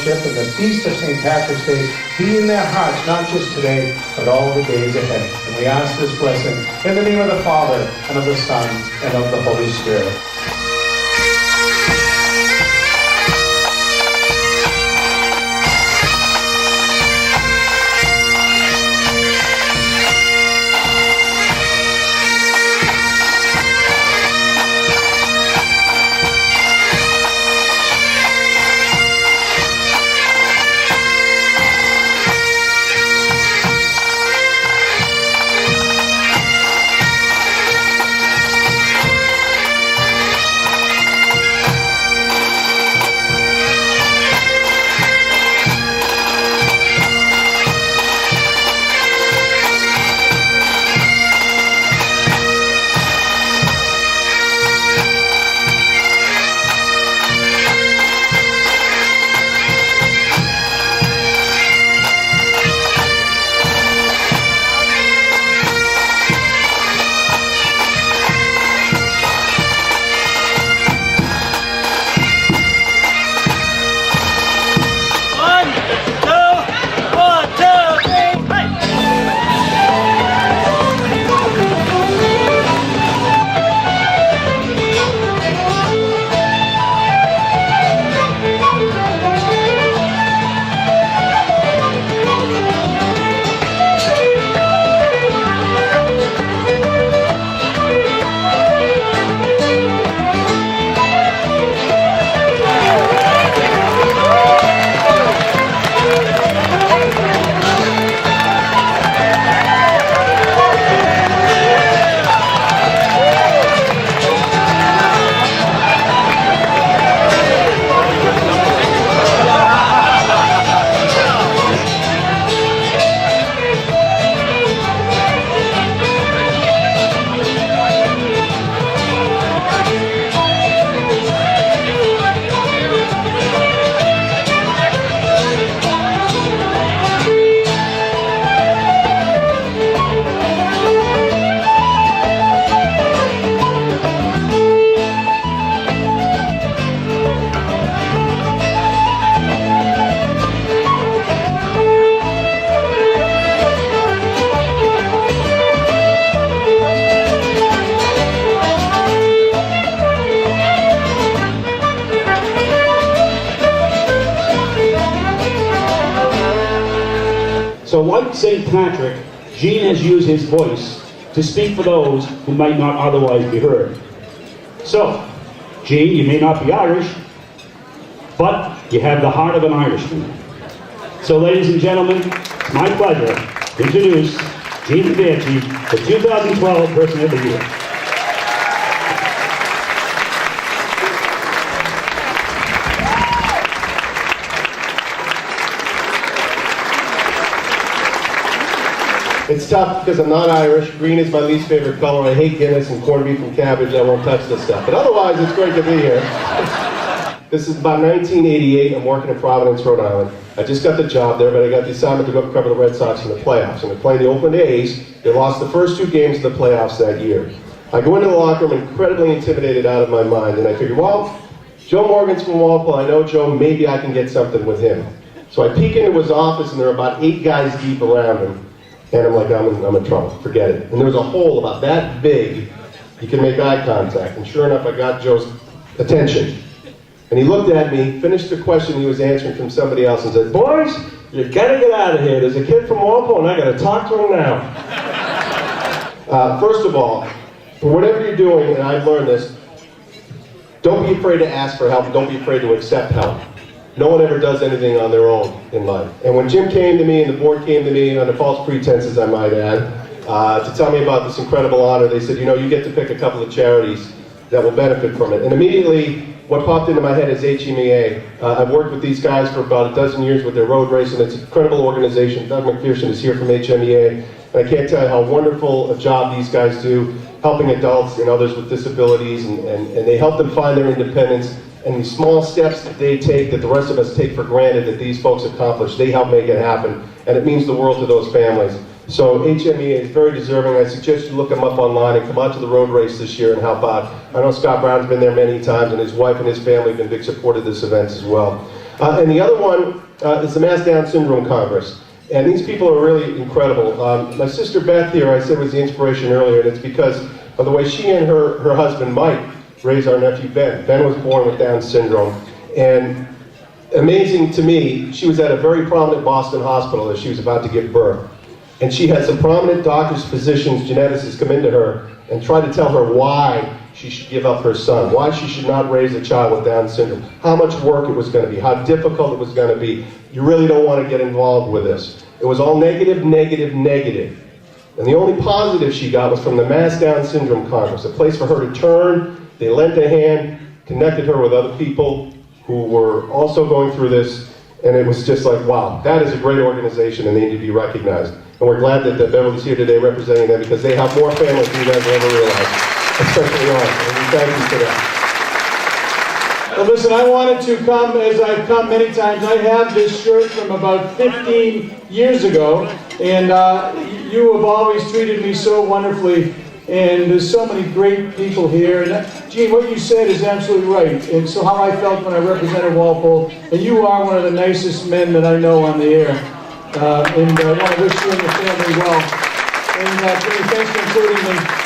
worship and the feast of St. Patrick's Day be in their hearts, not just today, but all the days ahead. And we ask this blessing in the name of the Father, and of the Son, and of the Holy Spirit. So like St. Patrick, Gene has used his voice to speak for those who might not otherwise be heard. So, Gene, you may not be Irish, but you have the heart of an Irishman. So ladies and gentlemen, it's my pleasure to introduce Gene Lavanchy, the 2012 Person of the Year. It's tough because I'm not Irish. Green is my least favorite color. I hate Guinness and corned beef and cabbage. I won't touch this stuff. But otherwise, it's great to be here. This is about 1988. I'm working in Providence, Rhode Island. I just got the job there, but I got the assignment to go cover the Red Sox in the playoffs. And they're playing the Oakland A's. They lost the first 2 games of the playoffs that year. I go into the locker room incredibly intimidated out of my mind. And I figure, well, Joe Morgan's from Walpole. I know Joe. Maybe I can get something with him. So I peek into his office, and there are about 8 guys deep around him. And I'm like, I'm in trouble, forget it. And there's a hole about that big, you can make eye contact. And sure enough, I got Joe's attention. And he looked at me, finished the question he was answering from somebody else, and said, boys, you gotta get out of here. There's a kid from Walpole, and I gotta talk to him now. First of all, for whatever you're doing, and I've learned this, don't be afraid to ask for help, and don't be afraid to accept help. No one ever does anything on their own in life. And when Jim came to me and the board came to me under false pretenses, I might add, to tell me about this incredible honor, they said, you know, you get to pick a couple of charities that will benefit from it. And immediately, what popped into my head is HMEA. I've worked with these guys for about a dozen years with their road race, and it's an incredible organization. Doug McPherson is here from HMEA. And I can't tell you how wonderful a job these guys do, helping adults and others with disabilities, and they help them find their independence. And these small steps that they take, that the rest of us take for granted, that these folks accomplish, they help make it happen. And it means the world to those families. So HMEA is very deserving. I suggest you look them up online and come out to the road race this year and help out. I know Scott Brown's been there many times, and his wife and his family have been big supporters of this event as well. And the other one is the Mass Down Syndrome Congress. And these people are really incredible. My sister Beth here, I said, was the inspiration earlier, and it's because of the way she and her husband Mike raised our nephew Ben. Ben was born with Down syndrome. And amazing to me, she was at a very prominent Boston hospital as she was about to give birth. And she had some prominent doctors, physicians, geneticists come into her and try to tell her why she should give up her son, why she should not raise a child with Down syndrome, how much work it was going to be, how difficult it was going to be. You really don't want to get involved with this. It was all negative, negative, negative. And the only positive she got was from the Mass Down Syndrome Congress, a place for her to turn. They lent a hand, connected her with other people who were also going through this, and it was just like, wow, that is a great organization and they need to be recognized. And we're glad that Beverly's here today representing them because they have more families than you guys will ever realize, especially ours. And we thank you for that. Well, listen, I wanted to come, as I've come many times. I have this shirt from about 15 years ago, and you have always treated me so wonderfully, and there's so many great people here. And Gene, what you said is absolutely right, and so how I felt when I represented Walpole, and you are one of the nicest men that I know on the air. And I want to wish you and your family well. And Jimmy, thanks for including me.